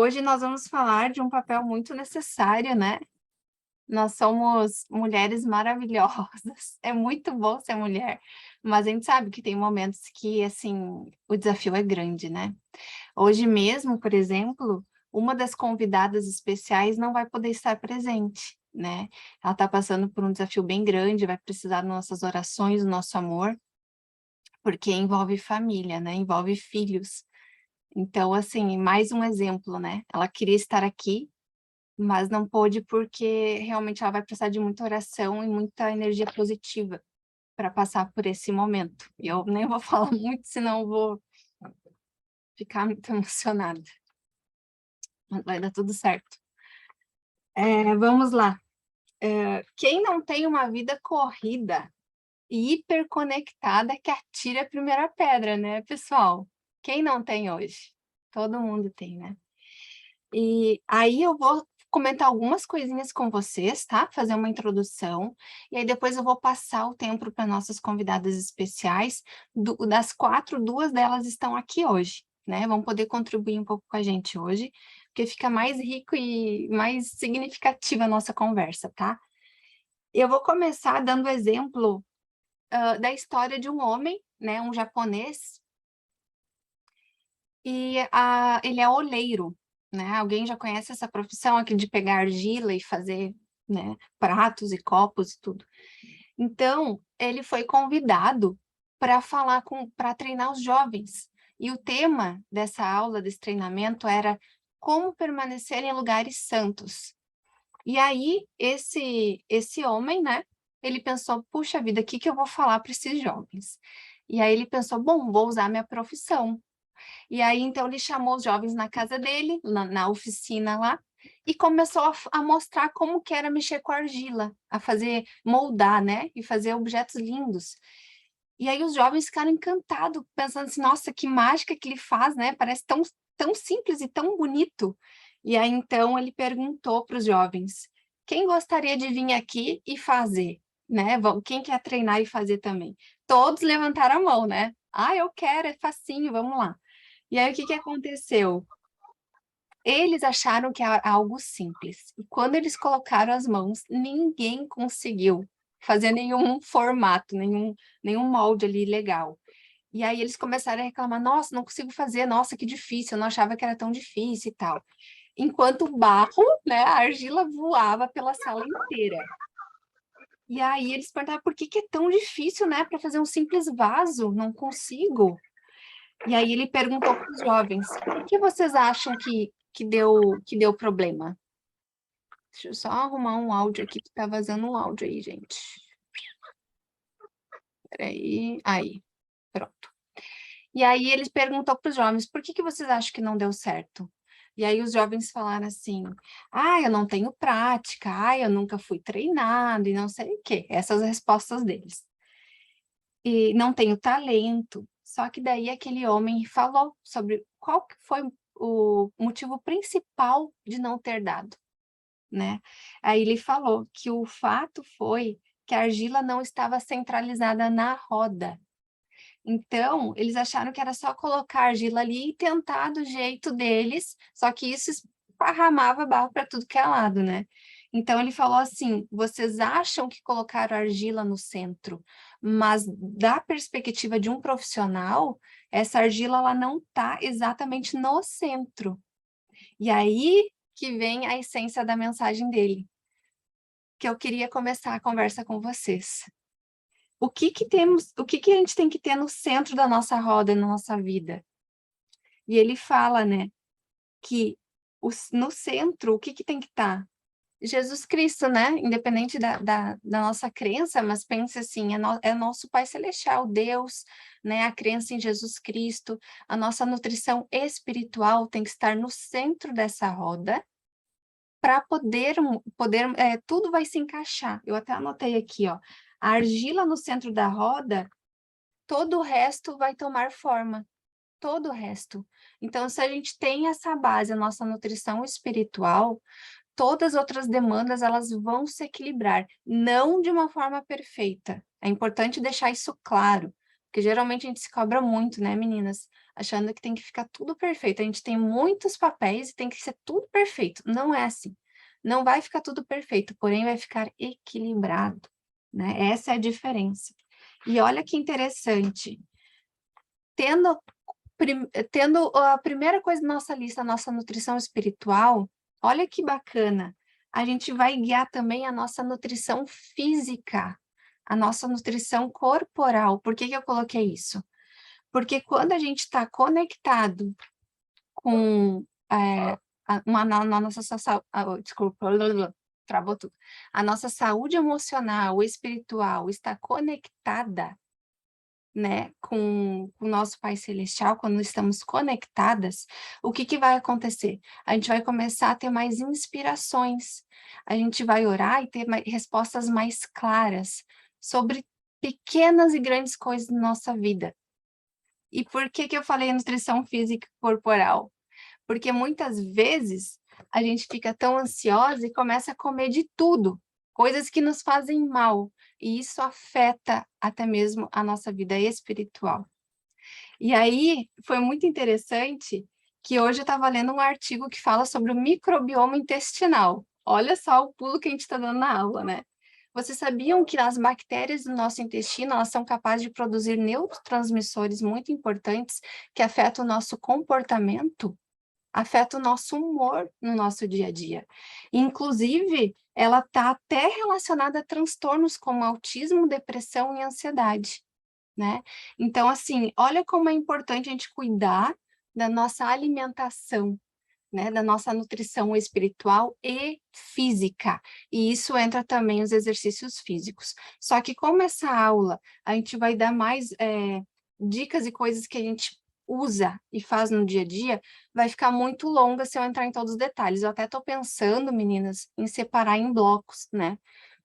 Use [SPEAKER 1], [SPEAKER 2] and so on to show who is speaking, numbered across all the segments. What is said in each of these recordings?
[SPEAKER 1] Hoje nós vamos falar de um papel muito necessário, né? Nós somos mulheres maravilhosas. É muito bom ser mulher, mas a gente sabe que tem momentos que, assim, o desafio é grande, né? Hoje mesmo, por exemplo, uma das convidadas especiais não vai poder estar presente, né? Ela está passando por um desafio bem grande, vai precisar das nossas orações, do nosso amor, porque envolve família, né? Envolve filhos. Então, assim, mais um exemplo, né? Ela queria estar aqui, mas não pôde porque realmente ela vai precisar de muita oração e muita energia positiva para passar por esse momento. E eu nem vou falar muito, senão eu vou ficar muito emocionada. Mas vai dar tudo certo. Vamos lá. Quem não tem uma vida corrida e hiperconectada que atire a primeira pedra, né, pessoal? Quem não tem hoje? Todo mundo tem, né? E aí eu vou comentar algumas coisinhas com vocês, tá? Fazer uma introdução, e aí depois eu vou passar o tempo para nossas convidadas especiais. Das quatro, duas delas estão aqui hoje, né? Vão poder contribuir um pouco com a gente hoje, porque fica mais rico e mais significativa a nossa conversa, tá? Eu vou começar dando exemplo da história de um homem, né? Um japonês, e ele é oleiro, né? Alguém já conhece essa profissão aqui de pegar argila e fazer, né, pratos e copos e tudo. Então, ele foi convidado para treinar os jovens. E o tema dessa aula, desse treinamento, era como permanecer em lugares santos. E aí, esse homem, né, ele pensou, puxa vida, o que que eu vou falar para esses jovens? E aí ele pensou, bom, vou usar minha profissão. E aí, então, ele chamou os jovens na casa dele, na oficina lá, e começou a mostrar como que era mexer com argila, a fazer, moldar, né? E fazer objetos lindos. E aí os jovens ficaram encantados, pensando assim, nossa, que mágica que ele faz, né? Parece tão simples e tão bonito. E aí, então, ele perguntou para os jovens, quem gostaria de vir aqui e fazer? Né? Quem quer treinar e fazer também? Todos levantaram a mão, né? Ah, eu quero, é facinho, vamos lá. E aí, o que que aconteceu? Eles acharam que era algo simples. E quando eles colocaram as mãos, ninguém conseguiu fazer nenhum formato, nenhum molde ali legal. E aí eles começaram a reclamar, nossa, não consigo fazer, nossa, que difícil, eu não achava que era tão difícil e tal. Enquanto o barro, né, a argila voava pela sala inteira. E aí eles perguntaram, por que que é tão difícil, né, para fazer um simples vaso? Não consigo. E aí ele perguntou para os jovens, o que vocês acham que deu problema? Deixa eu só arrumar um áudio aqui, que tá vazando um áudio aí, gente. Peraí, aí, pronto. E aí ele perguntou para os jovens, por que que vocês acham que não deu certo? E aí os jovens falaram assim, eu não tenho prática, eu nunca fui treinado, e não sei o quê. Essas respostas deles. E não tenho talento. Só que daí aquele homem falou sobre qual que foi o motivo principal de não ter dado, né? Aí ele falou que o fato foi que a argila não estava centralizada na roda. Então, eles acharam que era só colocar a argila ali e tentar do jeito deles, só que isso esparramava barro para tudo que é lado, né? Então, ele falou assim, vocês acham que colocaram argila no centro, mas da perspectiva de um profissional, essa argila ela não está exatamente no centro. E aí que vem a essência da mensagem dele, que eu queria começar a conversa com vocês. O que a gente tem que ter no centro da nossa roda, na nossa vida? E ele fala, né, que no centro, o que tem que estar? Jesus Cristo, né? Independente da nossa crença, mas pense assim, é nosso Pai Celestial, Deus, né? A crença em Jesus Cristo, a nossa nutrição espiritual tem que estar no centro dessa roda, para poder, tudo vai se encaixar. Eu até anotei aqui, ó, a argila no centro da roda, todo o resto vai tomar forma, todo o resto. Então, se a gente tem essa base, a nossa nutrição espiritual, todas as outras demandas, elas vão se equilibrar, não de uma forma perfeita. É importante deixar isso claro, Porque geralmente a gente se cobra muito, né, meninas? Achando que tem que ficar tudo perfeito. A gente tem muitos papéis e tem que ser tudo perfeito. Não é assim. Não vai ficar tudo perfeito, porém vai ficar equilibrado, né? Essa é a diferença. E olha que interessante. Tendo tendo a primeira coisa na nossa lista, a nossa nutrição espiritual, olha que bacana. A gente vai guiar também a nossa nutrição física, a nossa nutrição corporal. Por que que eu coloquei isso? Porque quando a gente está conectado com na nossa desculpa, travou tudo. A nossa saúde emocional, espiritual está conectada, né, com o nosso Pai Celestial, quando estamos conectadas, o que que vai acontecer? A gente vai começar a ter mais inspirações, a gente vai orar e ter respostas mais claras sobre pequenas e grandes coisas na nossa vida. E por que que eu falei nutrição física e corporal? Porque muitas vezes a gente fica tão ansiosa e começa a comer de tudo, coisas que nos fazem mal, e isso afeta até mesmo a nossa vida espiritual. E aí, foi muito interessante que hoje eu estava lendo um artigo que fala sobre o microbioma intestinal. Olha só o pulo que a gente está dando na aula, né? Vocês sabiam que as bactérias do nosso intestino, elas são capazes de produzir neurotransmissores muito importantes que afetam o nosso comportamento? Afeta o nosso humor no nosso dia a dia. Inclusive, ela está até relacionada a transtornos como autismo, depressão e ansiedade, né? Então, assim, olha como é importante a gente cuidar da nossa alimentação, né? Da nossa nutrição espiritual e física. E isso entra também os exercícios físicos. Só que como essa aula, a gente vai dar mais dicas e coisas que a gente usa e faz no dia a dia, vai ficar muito longa se eu entrar em todos os detalhes. Eu até estou pensando, meninas, em separar em blocos, né?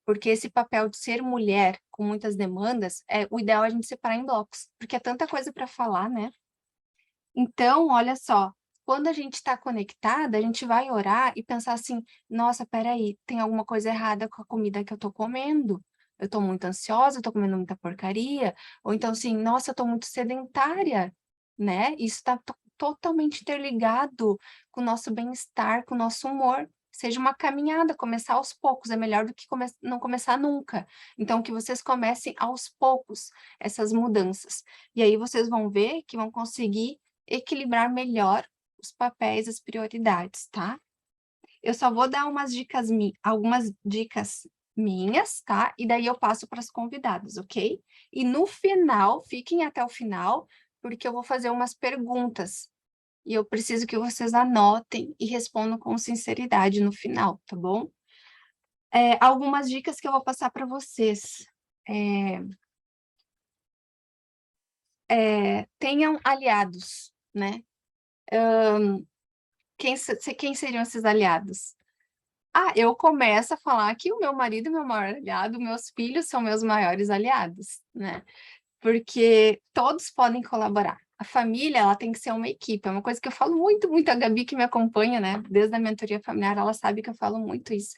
[SPEAKER 1] Porque esse papel de ser mulher com muitas demandas, o ideal é a gente separar em blocos, porque é tanta coisa para falar, né? Então, olha só, quando a gente está conectada, a gente vai orar e pensar assim, nossa, peraí, tem alguma coisa errada com a comida que eu estou comendo. Eu estou muito ansiosa, eu estou comendo muita porcaria. Ou então, assim, nossa, eu estou muito sedentária, né? Isso está totalmente interligado com o nosso bem-estar, com o nosso humor. Seja uma caminhada, começar aos poucos, é melhor do que não começar nunca. Então, que vocês comecem aos poucos essas mudanças. E aí vocês vão ver que vão conseguir equilibrar melhor os papéis, as prioridades, tá? Eu só vou dar algumas dicas minhas, tá? E daí eu passo para as convidadas, ok? E no final, fiquem até o final, porque eu vou fazer umas perguntas. E eu preciso que vocês anotem e respondam com sinceridade no final, tá bom? Algumas dicas que eu vou passar para vocês. Tenham aliados, né? Quem seriam esses aliados? Eu começo a falar que o meu marido é meu maior aliado, meus filhos são meus maiores aliados, né? Porque todos podem colaborar. A família, ela tem que ser uma equipe, é uma coisa que eu falo muito, muito, a Gabi que me acompanha, né? Desde a mentoria familiar, ela sabe que eu falo muito isso.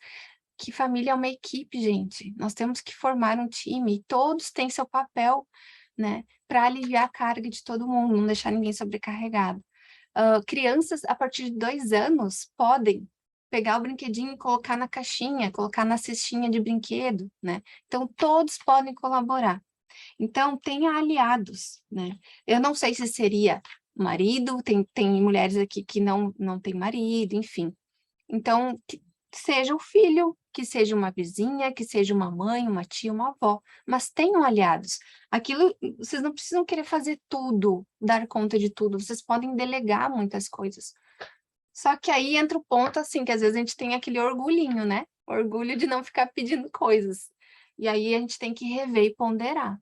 [SPEAKER 1] Que família é uma equipe, gente. Nós temos que formar um time e todos têm seu papel, né? Para aliviar a carga de todo mundo, não deixar ninguém sobrecarregado. Crianças, a partir de 2 anos, podem pegar o brinquedinho e colocar na caixinha, colocar na cestinha de brinquedo, né? Então, todos podem colaborar. Então, tenha aliados, né? Eu não sei se seria marido, tem mulheres aqui que não têm marido, enfim. Então, que seja o filho, que seja uma vizinha, que seja uma mãe, uma tia, uma avó, mas tenham aliados. Aquilo, vocês não precisam querer fazer tudo, dar conta de tudo, vocês podem delegar muitas coisas. Só que aí entra o ponto, assim, que às vezes a gente tem aquele orgulhinho, né? Orgulho de não ficar pedindo coisas. E aí a gente tem que rever e ponderar.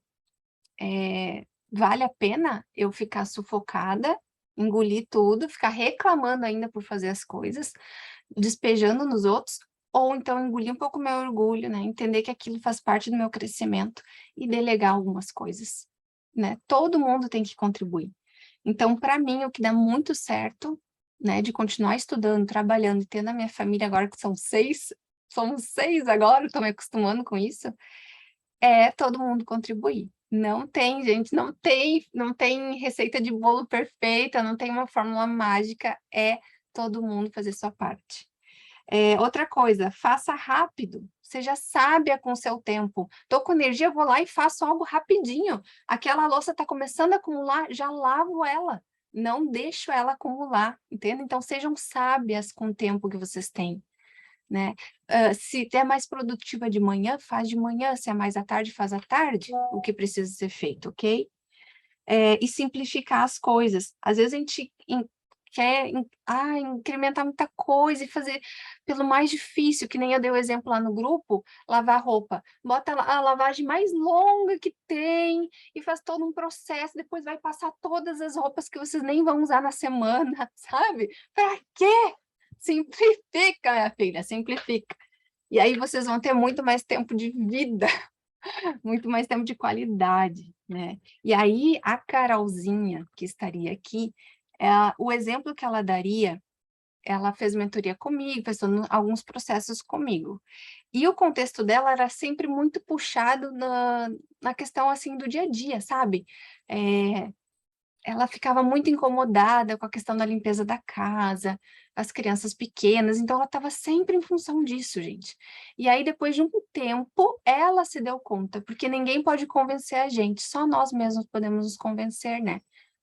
[SPEAKER 1] Vale a pena eu ficar sufocada, engolir tudo, ficar reclamando ainda por fazer as coisas, despejando nos outros, ou então engolir um pouco meu orgulho, né? Entender que aquilo faz parte do meu crescimento e delegar algumas coisas, né? Todo mundo tem que contribuir. Então, para mim, o que dá muito certo, né, de continuar estudando, trabalhando e tendo a minha família agora, que somos 6 agora, estou me acostumando com isso, é todo mundo contribuir. Não tem, gente, não tem receita de bolo perfeita, não tem uma fórmula mágica, é todo mundo fazer sua parte. Outra coisa, faça rápido, seja sábia com o seu tempo. Tô com energia, eu vou lá e faço algo rapidinho. Aquela louça está começando a acumular, já lavo ela. Não deixo ela acumular, entende? Então, sejam sábias com o tempo que vocês têm, né? Se é mais produtiva de manhã, faz de manhã. Se é mais à tarde, faz à tarde. O que precisa ser feito, ok? E simplificar as coisas. Às vezes a gente quer incrementar muita coisa e fazer pelo mais difícil, que nem eu dei o exemplo lá no grupo, lavar roupa. Bota a lavagem mais longa que tem e faz todo um processo, depois vai passar todas as roupas que vocês nem vão usar na semana, sabe? Para quê? Simplifica, minha filha, simplifica. E aí vocês vão ter muito mais tempo de vida, muito mais tempo de qualidade, né? E aí a Carolzinha, que estaria aqui, o exemplo que ela daria, ela fez mentoria comigo, fez alguns processos comigo. E o contexto dela era sempre muito puxado na questão, assim, do dia a dia, sabe? Ela ficava muito incomodada com a questão da limpeza da casa, as crianças pequenas, então ela estava sempre em função disso, gente. E aí, depois de um tempo, ela se deu conta, porque ninguém pode convencer a gente, só nós mesmos podemos nos convencer, né?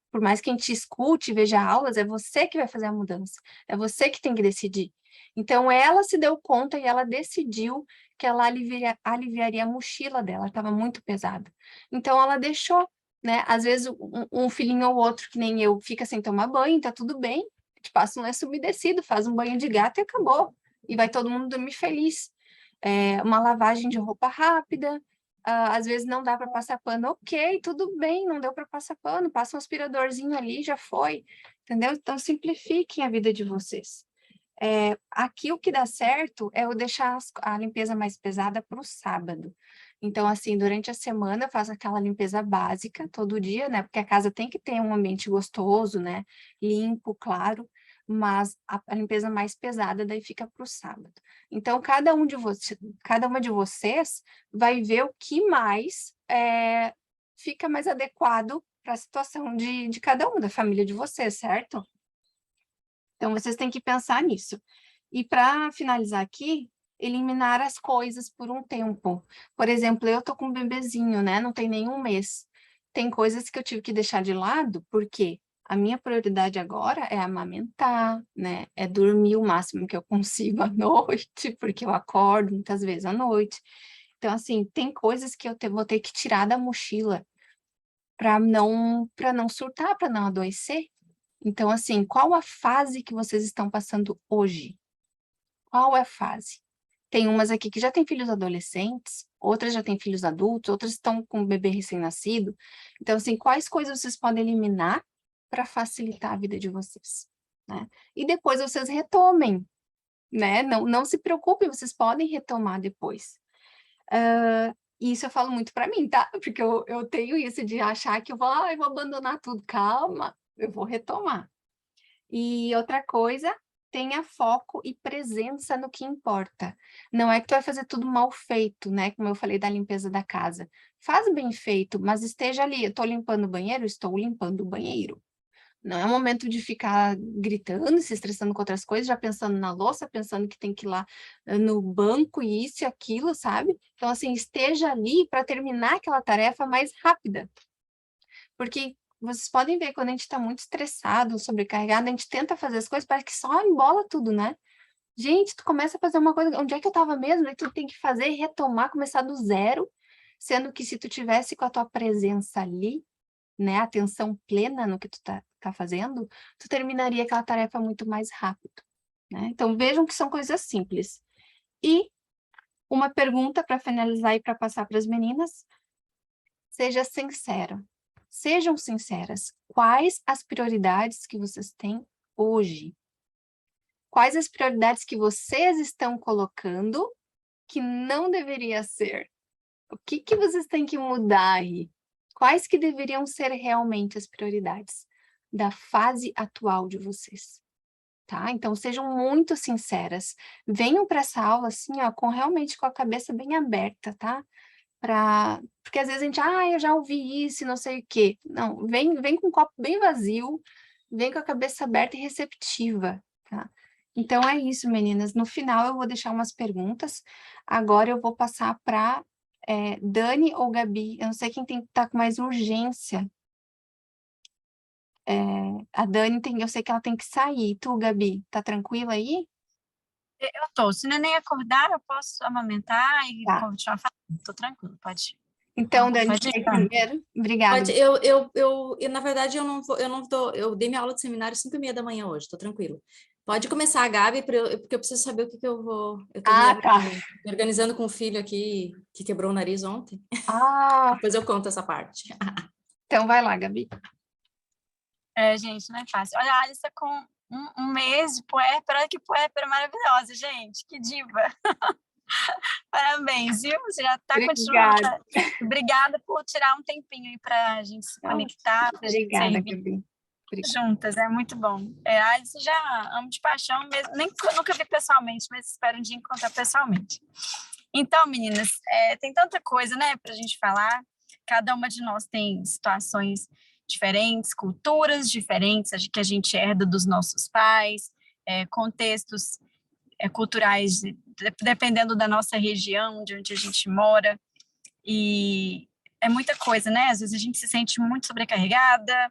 [SPEAKER 1] Por mais que a gente escute, veja aulas, é você que vai fazer a mudança, é você que tem que decidir. Então, ela se deu conta e ela decidiu que ela aliviaria a mochila dela, estava muito pesada. Então, ela deixou, né? Às vezes, um filhinho ou outro, que nem eu, fica sem tomar banho, tá tudo bem, te passa um lenço umedecido, faz um banho de gato e acabou. E vai todo mundo dormir feliz. Uma lavagem de roupa rápida, às vezes não dá para passar pano, ok, tudo bem, não deu para passar pano, passa um aspiradorzinho ali, já foi, entendeu? Então, simplifiquem a vida de vocês. Aqui o que dá certo é eu deixar a limpeza mais pesada para o sábado. Então, assim, durante a semana eu faço aquela limpeza básica todo dia, né? Porque a casa tem que ter um ambiente gostoso, né? Limpo, claro, mas a limpeza mais pesada daí fica para o sábado. Então, cada uma de vocês vai ver o que mais fica mais adequado para a situação de cada um, da família de vocês, certo? Então, vocês têm que pensar nisso. E para finalizar aqui, eliminar as coisas por um tempo. Por exemplo, eu tô com um bebezinho, né? Não tem nenhum mês. Tem coisas que eu tive que deixar de lado, porque a minha prioridade agora é amamentar, né? É dormir o máximo que eu consigo à noite, porque eu acordo muitas vezes à noite. Então, assim, tem coisas que eu vou ter que tirar da mochila para não surtar, para não adoecer. Então, assim, qual a fase que vocês estão passando hoje? Qual é a fase? Tem umas aqui que já têm filhos adolescentes, outras já têm filhos adultos, outras estão com um bebê recém-nascido. Então, assim, quais coisas vocês podem eliminar para facilitar a vida de vocês, né? E depois vocês retomem, né? Não se preocupem, vocês podem retomar depois. E isso eu falo muito para mim, tá? Porque eu tenho isso de achar que eu vou abandonar tudo. Calma, eu vou retomar. E outra coisa, tenha foco e presença no que importa. Não é que tu vai fazer tudo mal feito, né? Como eu falei da limpeza da casa. Faz bem feito, mas esteja ali. Eu estou limpando o banheiro, estou limpando o banheiro. Não é um momento de ficar gritando, se estressando com outras coisas, já pensando na louça, pensando que tem que ir lá no banco e isso e aquilo, sabe? Então, assim, esteja ali para terminar aquela tarefa mais rápida. Porque vocês podem ver, quando a gente está muito estressado, sobrecarregado, a gente tenta fazer as coisas, parece que só embola tudo, né? Gente, tu começa a fazer uma coisa, onde é que eu estava mesmo? Aí tu tem que fazer, retomar, começar do zero, sendo que se tu tivesse com a tua presença ali, né, atenção plena no que tu tá fazendo, tu terminaria aquela tarefa muito mais rápido, né? Então vejam que são coisas simples. E uma pergunta para finalizar e para passar para as meninas, seja sincero. Sejam sinceras. Quais as prioridades que vocês têm hoje? Quais as prioridades que vocês estão colocando que não deveria ser? O que vocês têm que mudar aí? Quais que deveriam ser realmente as prioridades da fase atual de vocês? Tá? Então, sejam muito sinceras. Venham para essa aula, assim, ó, realmente com a cabeça bem aberta, tá? Porque às vezes a gente, eu já ouvi isso e não sei o quê. Não, vem com o copo bem vazio, vem com a cabeça aberta e receptiva, tá? Então é isso, meninas. No final eu vou deixar umas perguntas. Agora eu vou passar para Dani ou Gabi. Eu não sei quem tá com mais urgência. A Dani eu sei que ela tem que sair. Tu, Gabi, tá tranquila aí?
[SPEAKER 2] Eu tô. Se o neném acordar, eu posso amamentar e
[SPEAKER 1] Tá.
[SPEAKER 2] continuar falando. Tô tranquilo, pode.
[SPEAKER 1] Então, Dani,
[SPEAKER 2] Pode ir,
[SPEAKER 1] sai
[SPEAKER 2] Dani.
[SPEAKER 1] primeiro. Obrigada.
[SPEAKER 3] Pode, na verdade, eu não tô, eu dei minha aula de seminário 5h30 da manhã hoje, tô tranquilo. Pode começar a Gabi, porque eu preciso saber o que que eu vou, eu tô
[SPEAKER 1] Tá.
[SPEAKER 3] me organizando com o filho aqui, que quebrou o nariz ontem,
[SPEAKER 1] Ah,
[SPEAKER 3] depois eu conto essa parte.
[SPEAKER 1] então vai lá, Gabi.
[SPEAKER 2] Gente, não é fácil. Olha, a Alissa com um mês de puérpera, olha que puérpera maravilhosa, gente, que diva. Parabéns, viu? Você já está continuando.
[SPEAKER 1] Obrigada.
[SPEAKER 2] Obrigada por tirar um tempinho aí para a gente se conectar, para a gente
[SPEAKER 1] Obrigada,
[SPEAKER 2] servir
[SPEAKER 1] Gabi.
[SPEAKER 2] juntas, é muito bom. A Alice já amo de paixão, mesmo, nunca vi pessoalmente, mas espero um dia encontrar pessoalmente. Então, meninas, tem tanta coisa, né, para a gente falar. Cada uma de nós tem situações diferentes, culturas diferentes, que a gente herda dos nossos pais, contextos culturais, dependendo da nossa região, de onde a gente mora. E é muita coisa, né? Às vezes a gente se sente muito sobrecarregada,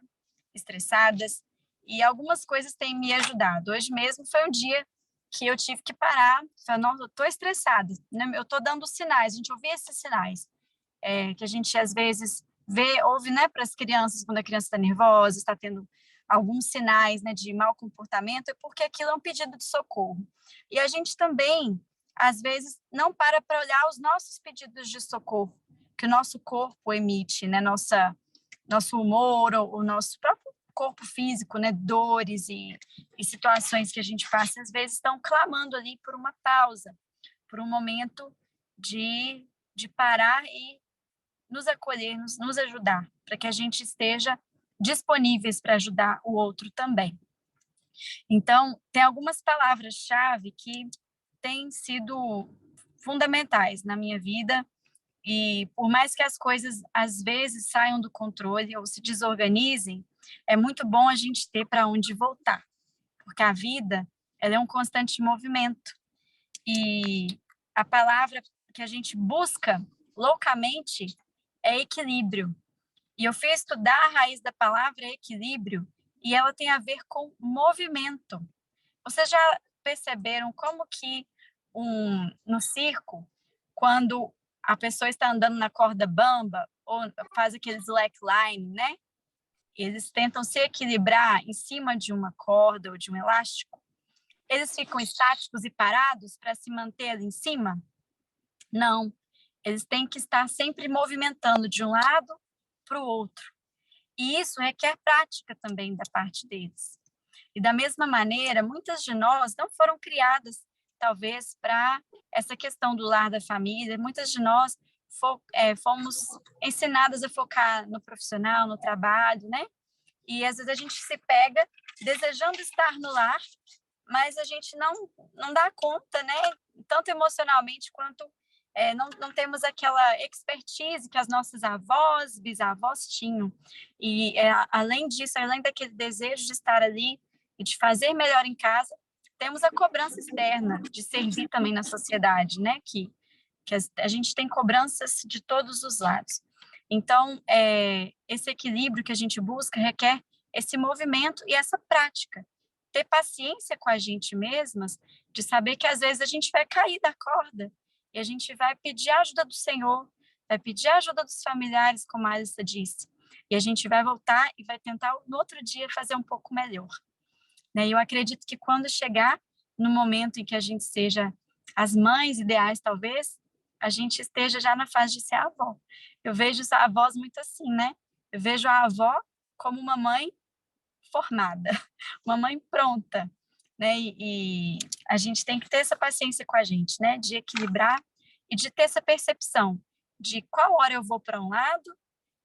[SPEAKER 2] estressadas, e algumas coisas têm me ajudado. Hoje mesmo foi um dia que eu tive que parar, falei, não, eu estou estressada, né? Eu estou dando sinais, a gente ouvia esses sinais, que a gente às vezes ouve, né, para as crianças, quando a criança está nervosa, está tendo alguns sinais, né, de mau comportamento, é porque aquilo é um pedido de socorro. E a gente também, às vezes, não para olhar os nossos pedidos de socorro, que o nosso corpo emite, né, nosso humor, o nosso próprio corpo físico, né, dores e situações que a gente passa, às vezes estão clamando ali por uma pausa, por um momento de parar e nos acolher, nos ajudar, para que a gente esteja disponíveis para ajudar o outro também. Então, tem algumas palavras-chave que têm sido fundamentais na minha vida, e por mais que as coisas às vezes saiam do controle ou se desorganizem, é muito bom a gente ter para onde voltar, porque a vida, ela é um constante movimento, e a palavra que a gente busca loucamente é equilíbrio. E eu fui estudar a raiz da palavra equilíbrio e ela tem a ver com movimento. Vocês já perceberam como que no circo, quando a pessoa está andando na corda bamba ou faz aquele slackline, né? Eles tentam se equilibrar em cima de uma corda ou de um elástico. Eles ficam estáticos e parados para se manter ali em cima? Não. Eles têm que estar sempre movimentando de um lado para o outro. E isso requer prática também da parte deles. E da mesma maneira, muitas de nós não foram criadas, talvez, para essa questão do lar da família. Muitas de nós fomos ensinadas a focar no profissional, no trabalho, né? E às vezes a gente se pega desejando estar no lar, mas a gente não dá conta, né? Tanto emocionalmente quanto não temos aquela expertise que as nossas avós, bisavós tinham. E além disso, além daquele desejo de estar ali e de fazer melhor em casa, temos a cobrança externa de servir também na sociedade, né? Que a gente tem cobranças de todos os lados. Então, esse equilíbrio que a gente busca requer esse movimento e essa prática. Ter paciência com a gente mesmas, de saber que às vezes a gente vai cair da corda e a gente vai pedir a ajuda do Senhor, vai pedir a ajuda dos familiares, como a Alissa disse, e a gente vai voltar e vai tentar no outro dia fazer um pouco melhor. Né? E eu acredito que quando chegar no momento em que a gente seja as mães ideais, talvez, a gente esteja já na fase de ser avó. Eu vejo a avós muito assim, né? Eu vejo a avó como uma mãe formada, uma mãe pronta, né? E a gente tem que ter essa paciência com a gente, né? De equilibrar e de ter essa percepção de qual hora eu vou para um lado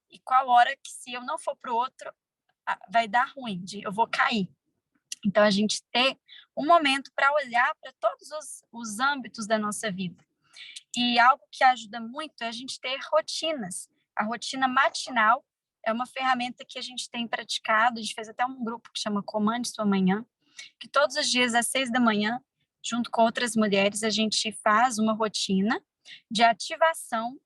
[SPEAKER 2] e qual hora que, se eu não for para o outro, vai dar ruim, eu vou cair. Então, a gente ter um momento para olhar para todos os âmbitos da nossa vida. E algo que ajuda muito é a gente ter rotinas. A rotina matinal é uma ferramenta que a gente tem praticado, a gente fez até um grupo que chama Comande Sua Manhã, que todos os dias às 6 da manhã, junto com outras mulheres, a gente faz uma rotina de ativação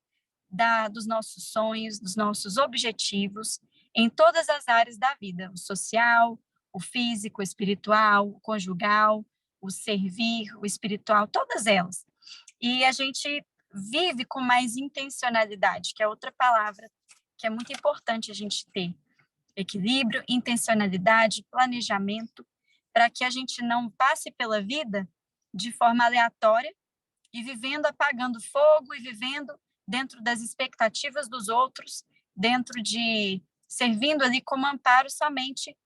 [SPEAKER 2] dos nossos sonhos, dos nossos objetivos em todas as áreas da vida, o social, o físico, o espiritual, o conjugal, o servir, o espiritual, todas elas. E a gente vive com mais intencionalidade, que é outra palavra que é muito importante a gente ter. Equilíbrio, intencionalidade, planejamento, para que a gente não passe pela vida de forma aleatória e vivendo apagando fogo e vivendo dentro das expectativas dos outros, dentro de servindo ali como amparo somente,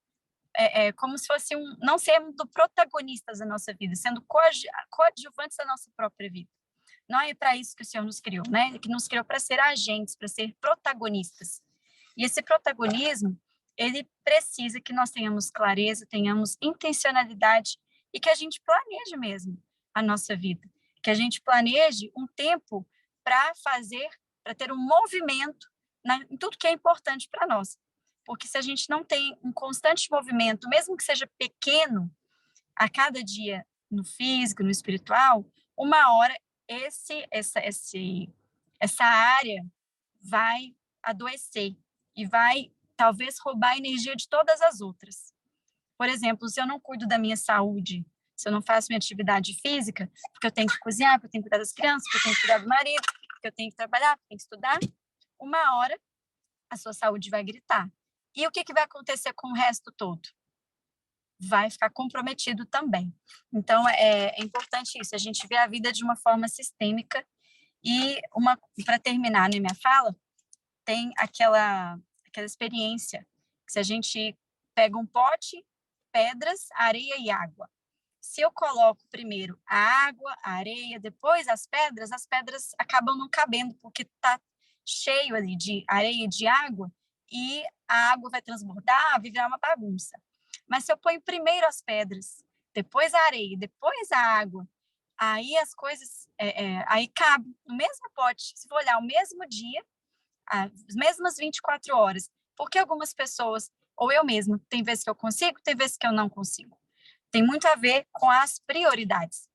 [SPEAKER 2] como se fosse não sendo protagonistas da nossa vida, sendo coadjuvantes da nossa própria vida. Não é para isso que o Senhor nos criou, né? Ele que nos criou para ser agentes, para ser protagonistas. E esse protagonismo, ele precisa que nós tenhamos clareza, tenhamos intencionalidade e que a gente planeje mesmo a nossa vida. Que a gente planeje um tempo para ter um movimento em tudo que é importante para nós. Porque se a gente não tem um constante movimento, mesmo que seja pequeno, a cada dia, no físico, no espiritual, uma hora essa área vai adoecer e vai talvez roubar a energia de todas as outras. Por exemplo, se eu não cuido da minha saúde, se eu não faço minha atividade física, porque eu tenho que cozinhar, porque eu tenho que cuidar das crianças, porque eu tenho que cuidar do marido, porque eu tenho que trabalhar, porque eu tenho que estudar, uma hora a sua saúde vai gritar. E o que vai acontecer com o resto todo? Vai ficar comprometido também. Então, é importante isso, a gente vê a vida de uma forma sistêmica. E, para terminar, né, minha fala, tem aquela experiência, que se a gente pega um pote, pedras, areia e água. Se eu coloco primeiro a água, a areia, depois as pedras acabam não cabendo, porque está cheio ali de areia e de água, e a água vai transbordar, vai virar uma bagunça. Mas se eu ponho primeiro as pedras, depois a areia, depois a água, aí as coisas, aí cabe no mesmo pote. Se for olhar o mesmo dia, as mesmas 24 horas, porque algumas pessoas, ou eu mesma, tem vezes que eu consigo, tem vezes que eu não consigo. Tem muito a ver com as prioridades.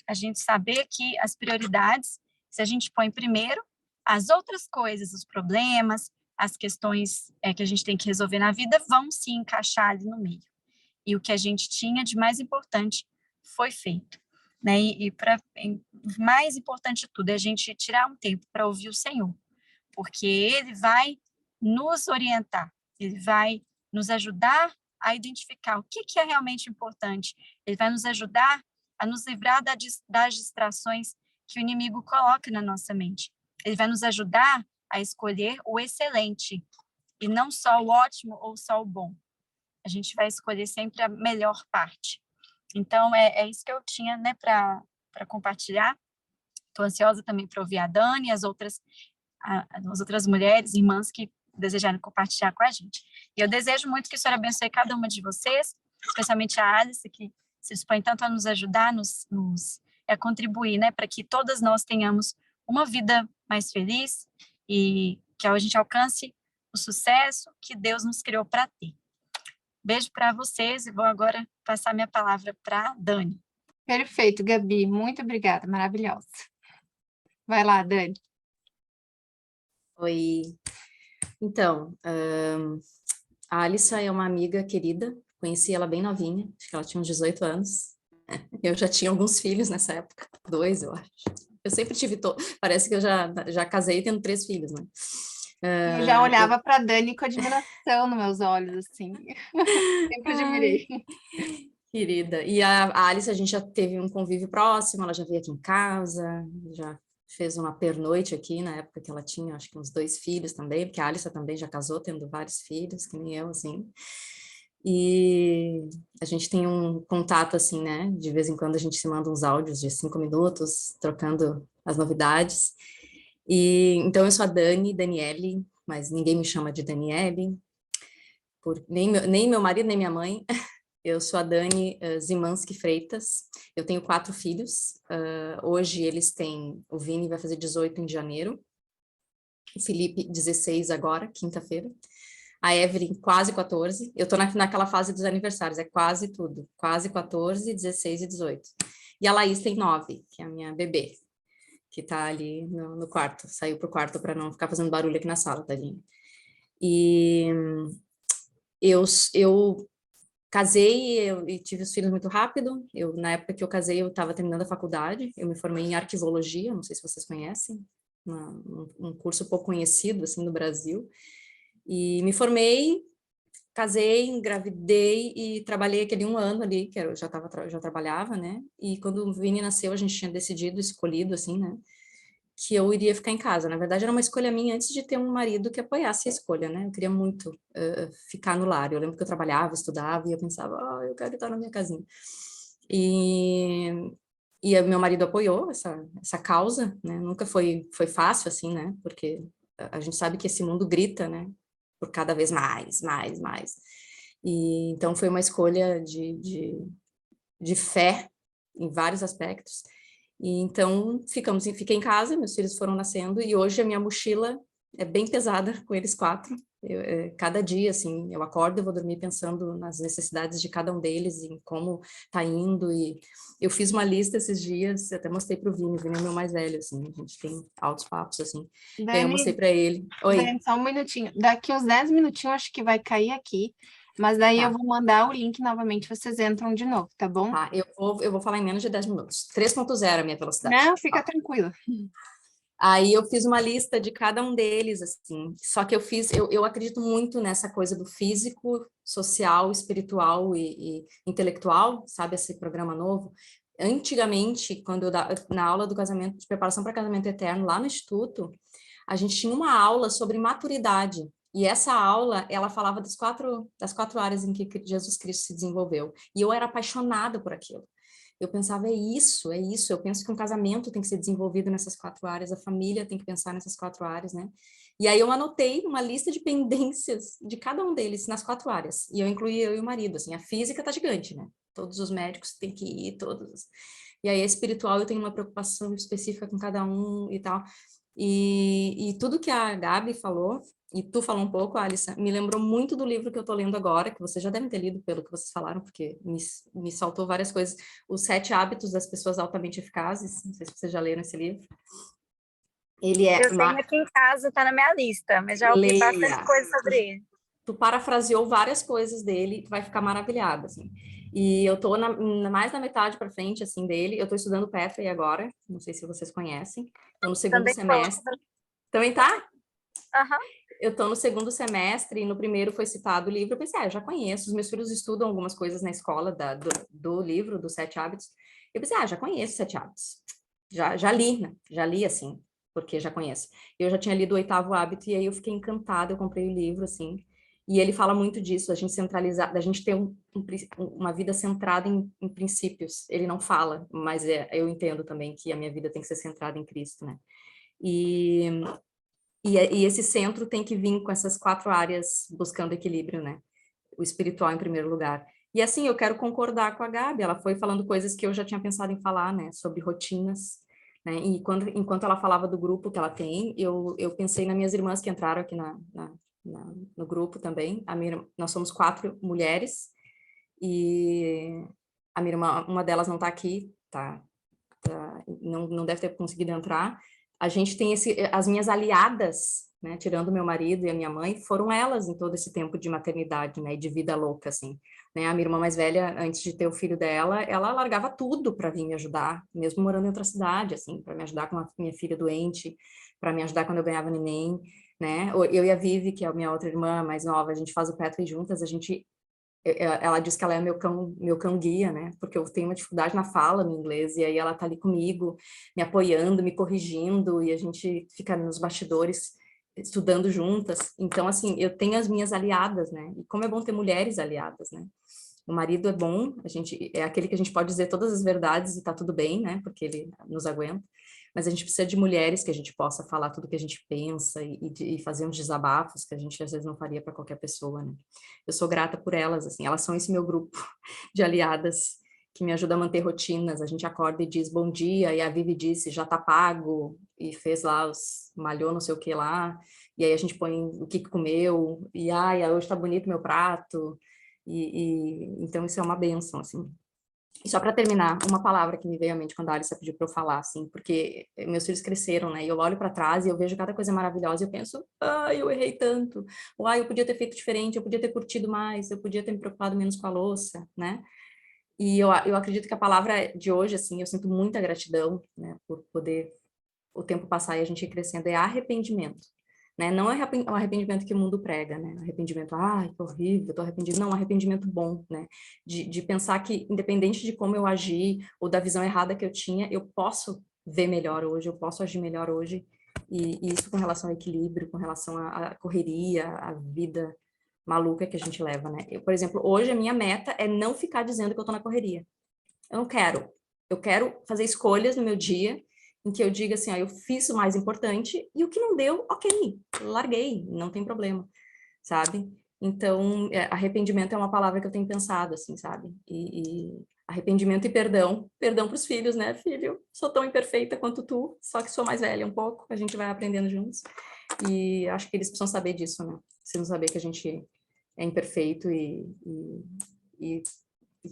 [SPEAKER 2] A gente saber que as prioridades, se a gente põe primeiro, as outras coisas, os problemas, as questões que a gente tem que resolver na vida vão se encaixar ali no meio. E o que a gente tinha de mais importante foi feito. Né? Mais importante de tudo é a gente tirar um tempo para ouvir o Senhor, porque Ele vai nos orientar, Ele vai nos ajudar a identificar o que é realmente importante, Ele vai nos ajudar a nos livrar das distrações que o inimigo coloca na nossa mente. Ele vai nos ajudar a escolher o excelente, e não só o ótimo ou só o bom. A gente vai escolher sempre a melhor parte. Então, é isso que eu tinha, né, para compartilhar. Estou ansiosa também para ouvir a Dani e as outras mulheres, irmãs que desejarem compartilhar com a gente. E eu desejo muito que o Senhor abençoe cada uma de vocês, especialmente a Alice, que se dispõe tanto a nos ajudar, a contribuir, né, para que todas nós tenhamos uma vida mais feliz e que a gente alcance o sucesso que Deus nos criou para ter. Beijo para vocês e vou agora passar minha palavra para Dani.
[SPEAKER 1] Perfeito, Gabi. Muito obrigada, maravilhosa. Vai lá, Dani.
[SPEAKER 3] Oi. Então, a Alissa é uma amiga querida, conheci ela bem novinha, acho que ela tinha uns 18 anos. Eu já tinha alguns filhos nessa época, 2, eu acho. Eu sempre tive, parece que eu já casei tendo 3 filhos, né?
[SPEAKER 1] Eu já olhava para Dani com admiração nos meus olhos, assim. Sempre admirei.
[SPEAKER 3] Querida. E a Alice, a gente já teve um convívio próximo, ela já veio aqui em casa, já fez uma pernoite aqui, na época que ela tinha, acho que uns 2 filhos também, porque a Alice também já casou, tendo vários filhos, que nem eu, assim. E a gente tem um contato, assim, né? De vez em quando a gente se manda uns áudios de 5 minutos, trocando as novidades. E então eu sou a Daniele, mas ninguém me chama de Daniele, nem meu marido, nem minha mãe. Eu sou a Dani Zimanski Freitas, eu tenho 4 filhos, hoje eles têm, o Vini vai fazer 18 em janeiro, o Felipe 16 agora, quinta-feira, a Evelyn quase 14, eu tô naquela fase dos aniversários, é quase tudo, quase 14, 16 e 18. E a Laís tem 9, que é a minha bebê, que tá ali no quarto, saiu pro quarto para não ficar fazendo barulho aqui na sala, tadinha. E eu casei e tive os filhos muito rápido. Na época que eu casei, eu estava terminando a faculdade. Eu me formei em arquivologia, não sei se vocês conhecem, um curso pouco conhecido assim no Brasil. E me formei, casei, engravidei e trabalhei aquele 1 ano ali, que eu já trabalhava, né? E quando o Vini nasceu, a gente tinha decidido, escolhido assim, né? Que eu iria ficar em casa. Na verdade, era uma escolha minha antes de ter um marido que apoiasse a escolha, né? Eu queria muito ficar no lar. Eu lembro que eu trabalhava, estudava, e eu pensava, eu quero estar na minha casinha. E meu marido apoiou essa causa, né? Nunca foi fácil, assim, né? Porque a gente sabe que esse mundo grita, né? Por cada vez mais, mais, mais. E então foi uma escolha de fé em vários aspectos. E então fiquei em casa, meus filhos foram nascendo e hoje a minha mochila é bem pesada com eles 4. Cada dia, assim, eu acordo e vou dormir pensando nas necessidades de cada um deles, em como tá indo. E eu fiz uma lista esses dias, até mostrei para o Vini é meu mais velho, assim, a gente tem altos papos, assim. E aí eu mostrei para ele. Oi.
[SPEAKER 1] Dani, só um minutinho. Daqui uns 10 minutinhos, acho que vai cair aqui. Mas daí eu vou mandar o link novamente, vocês entram de novo, tá bom?
[SPEAKER 3] Tá, eu vou falar em menos de 10 minutos. 3.0 a minha velocidade.
[SPEAKER 1] Não, fica tranquila.
[SPEAKER 3] Aí eu fiz uma lista de cada um deles, assim. Só que eu acredito muito nessa coisa do físico, social, espiritual e intelectual, sabe? Esse programa novo. Antigamente, quando na aula do casamento, de preparação para casamento eterno, lá no Instituto, a gente tinha uma aula sobre maturidade. E essa aula, ela falava das quatro áreas em que Jesus Cristo se desenvolveu. E eu era apaixonada por aquilo. Eu pensava, é isso. Eu penso que um casamento tem que ser desenvolvido nessas 4 áreas, a família tem que pensar nessas 4 áreas, né? E aí eu anotei uma lista de pendências de cada um deles nas 4 áreas. E eu incluí eu e o marido, assim, a física tá gigante, né? Todos os médicos têm que ir, todos. E aí a espiritual eu tenho uma preocupação específica com cada um e tal. E tudo que a Gabi falou, e tu falou um pouco, Alissa, me lembrou muito do livro que eu estou lendo agora, que vocês já devem ter lido pelo que vocês falaram, porque me saltou várias coisas. Os 7 Hábitos das Pessoas Altamente Eficazes, não sei se vocês já leram esse livro. Ele é...
[SPEAKER 2] Eu tenho aqui em casa, tá na minha lista, mas já ouvi bastante coisa sobre ele.
[SPEAKER 3] Tu parafraseou várias coisas dele, tu vai ficar maravilhada, assim. E eu tô mais na metade para frente, assim, dele. Eu tô estudando Petri agora, não sei se vocês conhecem. Tô no segundo semestre. Também tá?
[SPEAKER 2] Aham.
[SPEAKER 3] Eu estou no segundo semestre e no primeiro foi citado o livro. Eu pensei, eu já conheço. Os meus filhos estudam algumas coisas na escola do livro, dos 7 Hábitos. Eu pensei, já conheço 7 Hábitos. Já li, né? Já li, assim, porque já conheço. Eu já tinha lido o 8º Hábito e aí eu fiquei encantada. Eu comprei o livro, assim. E ele fala muito disso, da gente centralizar, da gente ter uma vida centrada em princípios. Ele não fala, mas eu entendo também que a minha vida tem que ser centrada em Cristo, né? E esse centro tem que vir com essas 4 áreas buscando equilíbrio, né? O espiritual em primeiro lugar. E assim, eu quero concordar com a Gabi, ela foi falando coisas que eu já tinha pensado em falar, né? Sobre rotinas, né? E enquanto ela falava do grupo que ela tem, eu pensei nas minhas irmãs que entraram aqui no grupo também. Nós somos 4 mulheres e a minha irmã, uma delas não está aqui, não deve ter conseguido entrar. A gente tem as minhas aliadas, né, tirando meu marido e a minha mãe, foram elas em todo esse tempo de maternidade, né, e de vida louca, assim, né, a minha irmã mais velha, antes de ter o filho dela, ela largava tudo para vir me ajudar, mesmo morando em outra cidade, assim, para me ajudar com a minha filha doente, para me ajudar quando eu ganhava neném, né, eu e a Vivi, que é a minha outra irmã mais nova, a gente faz o Petri juntas, ela diz que ela é meu cão guia, né? Porque eu tenho uma dificuldade na fala no inglês, e aí ela tá ali comigo, me apoiando, me corrigindo, e a gente fica nos bastidores estudando juntas. Então, assim, eu tenho as minhas aliadas, né? E como é bom ter mulheres aliadas, né? O marido é bom, é aquele que a gente pode dizer todas as verdades e tá tudo bem, né? Porque ele nos aguenta. mas a gente precisa de mulheres que a gente possa falar tudo que a gente pensa e fazer uns desabafos que a gente às vezes não faria para qualquer pessoa, né? Eu sou grata por elas, assim, elas são esse meu grupo de aliadas que me ajuda a manter rotinas. A gente acorda e diz bom dia, e a Vivi disse já tá pago, e fez lá, malhou não sei o que lá, e aí a gente põe o que comeu, e ai, hoje tá bonito meu prato, então isso é uma bênção, assim. E só para terminar, uma palavra que me veio à mente quando a Alissa pediu para eu falar, assim, porque meus filhos cresceram, né, e eu olho para trás e eu vejo cada coisa maravilhosa e eu penso, ai, eu errei tanto, ou ai, eu podia ter feito diferente, eu podia ter curtido mais, eu podia ter me preocupado menos com a louça, né, e eu acredito que a palavra de hoje, assim, eu sinto muita gratidão, né, por poder o tempo passar e a gente ir crescendo, é arrependimento, né? Não é o arrependimento que o mundo prega, né? Arrependimento, ai, que horrível, tô arrependido. Não, arrependimento bom, né? De pensar que, independente de como eu agi ou da visão errada que eu tinha, eu posso ver melhor hoje, eu posso agir melhor hoje, e isso com relação ao equilíbrio, com relação à correria, à vida maluca que a gente leva, né? Eu, por exemplo, hoje a minha meta é não ficar dizendo que eu tô na correria. Eu não quero. Eu quero fazer escolhas no meu dia em que eu diga assim, eu fiz o mais importante e o que não deu, ok, larguei, não tem problema, sabe? Então, arrependimento é uma palavra que eu tenho pensado, assim, sabe? Arrependimento e perdão para os filhos, né, filho? Sou tão imperfeita quanto tu, só que sou mais velha um pouco, a gente vai aprendendo juntos. E acho que eles precisam saber disso, né? Precisam saber que a gente é imperfeito e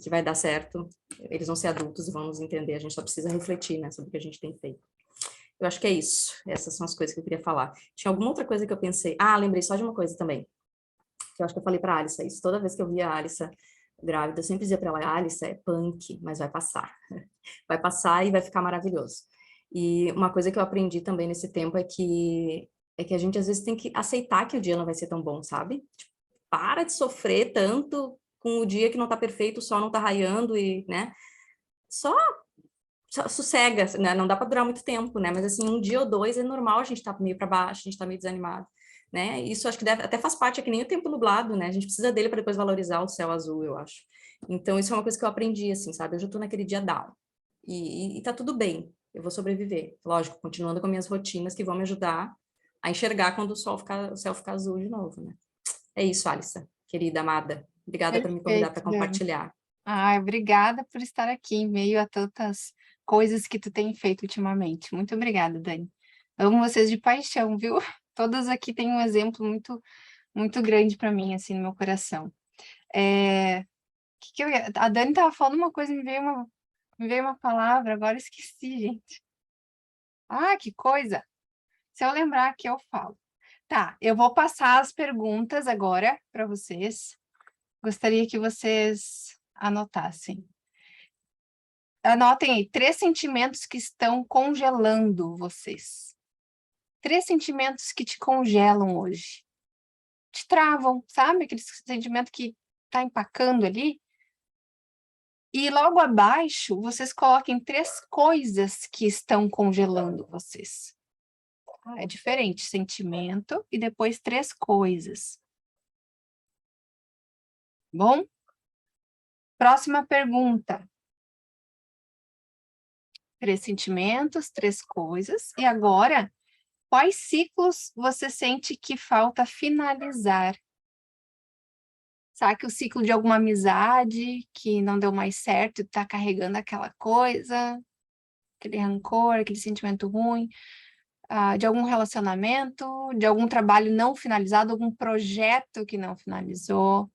[SPEAKER 3] que vai dar certo, eles vão ser adultos e vão nos entender, a gente só precisa refletir, né, sobre o que a gente tem feito. Eu acho que é isso, essas são as coisas que eu queria falar. Tinha alguma outra coisa que eu pensei, lembrei só de uma coisa também, que eu acho que eu falei para a Alissa isso, toda vez que eu via a Alissa grávida, eu sempre dizia para ela, Alissa, é punk, mas vai passar e vai ficar maravilhoso. E uma coisa que eu aprendi também nesse tempo é que a gente às vezes tem que aceitar que o dia não vai ser tão bom, sabe? Tipo, para de sofrer tanto com o dia que não tá perfeito, o sol não tá raiando e, né? Só sossega, né? Não dá para durar muito tempo, né? Mas assim, um dia ou dois é normal a gente tá meio para baixo, a gente tá meio desanimado, né? Isso acho que até faz parte, é que nem o tempo nublado, né? A gente precisa dele para depois valorizar o céu azul, eu acho. Então, isso é uma coisa que eu aprendi, assim, sabe? Eu já tô naquele dia down. E tá tudo bem, eu vou sobreviver. Lógico, continuando com minhas rotinas que vão me ajudar a enxergar quando o céu ficar azul de novo, né? É isso, Alissa, querida, amada. Obrigada por me convidar
[SPEAKER 1] Perfeito,
[SPEAKER 3] para
[SPEAKER 1] Dani.
[SPEAKER 3] compartilhar.
[SPEAKER 1] Obrigada por estar aqui em meio a tantas coisas que tu tem feito ultimamente. Muito obrigada, Dani. Amo vocês de paixão, viu? Todas aqui têm um exemplo muito, muito grande para mim, assim, no meu coração. A Dani estava falando uma coisa, me veio uma palavra, agora esqueci, gente. Que coisa! Se eu lembrar que eu falo. Tá, eu vou passar as perguntas agora para vocês. Gostaria que vocês anotassem. Anotem aí, 3 sentimentos que estão congelando vocês. 3 sentimentos que te congelam hoje. Te travam, sabe? Aquele sentimento que tá empacando ali. E logo abaixo, vocês coloquem 3 coisas que estão congelando vocês. É diferente, sentimento e depois 3 coisas. Bom? Próxima pergunta. 3 sentimentos, 3 coisas. E agora, quais ciclos você sente que falta finalizar? Sabe que o ciclo de alguma amizade que não deu mais certo e tá carregando aquela coisa, aquele rancor, aquele sentimento ruim, de algum relacionamento, de algum trabalho não finalizado, algum projeto que não finalizou,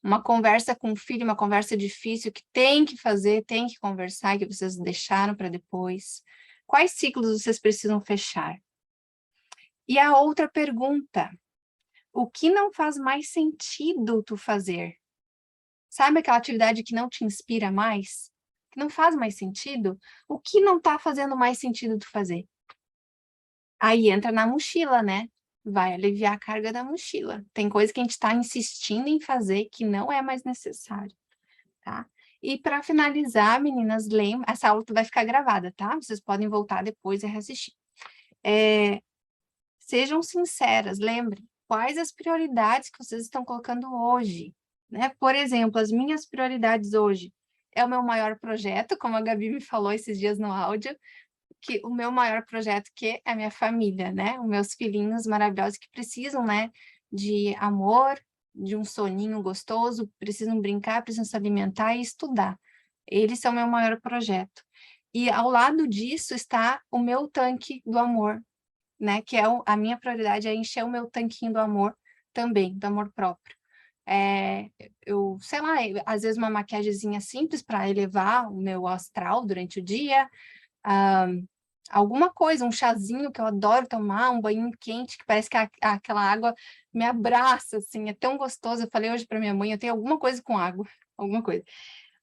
[SPEAKER 1] uma conversa com o filho, uma conversa difícil que tem que fazer, tem que conversar, que vocês deixaram para depois. Quais ciclos vocês precisam fechar? E a outra pergunta, o que não faz mais sentido tu fazer? Sabe aquela atividade que não te inspira mais? Que não faz mais sentido? O que não está fazendo mais sentido tu fazer? Aí entra na mochila, né? Vai aliviar a carga da mochila. Tem coisa que a gente está insistindo em fazer que não é mais necessário, tá? E para finalizar, meninas, lembra, essa aula vai ficar gravada, tá? Vocês podem voltar depois e reassistir. Sejam sinceras, lembrem, quais as prioridades que vocês estão colocando hoje, né? Por exemplo, as minhas prioridades hoje é o meu maior projeto, como a Gabi me falou esses dias no áudio, que o meu maior projeto, que é a minha família, né? Os meus filhinhos maravilhosos que precisam, né, de amor, de um soninho gostoso, precisam brincar, precisam se alimentar e estudar. Eles são o meu maior projeto. E ao lado disso está o meu tanque do amor, né? Que é a minha prioridade é encher o meu tanquinho do amor também, do amor próprio. Eu, sei lá, às vezes uma maquiagemzinha simples para elevar o meu astral durante o dia, alguma coisa, um chazinho que eu adoro tomar, um banho quente, que parece que aquela água me abraça, assim, é tão gostoso. Eu falei hoje para minha mãe, eu tenho alguma coisa com água, alguma coisa.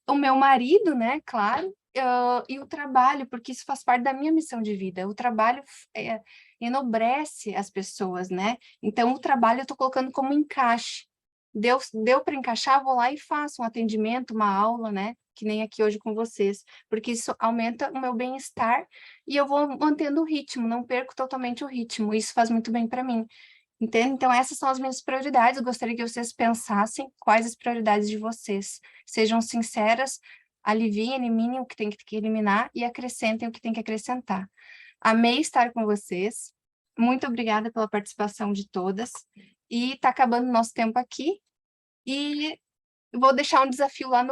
[SPEAKER 1] O meu marido, né, claro, e o trabalho, porque isso faz parte da minha missão de vida. O trabalho enobrece as pessoas, né? Então, o trabalho eu estou colocando como encaixe. Deu para encaixar, vou lá e faço um atendimento, uma aula, né? Que nem aqui hoje com vocês, porque isso aumenta o meu bem-estar e eu vou mantendo o ritmo, não perco totalmente o ritmo. Isso faz muito bem para mim. Entende? Então, essas são as minhas prioridades. Eu gostaria que vocês pensassem quais as prioridades de vocês. Sejam sinceras, aliviem, eliminem o que tem que eliminar e acrescentem o que tem que acrescentar. Amei estar com vocês. Muito obrigada pela participação de todas. E está acabando o nosso tempo aqui. E vou deixar um desafio lá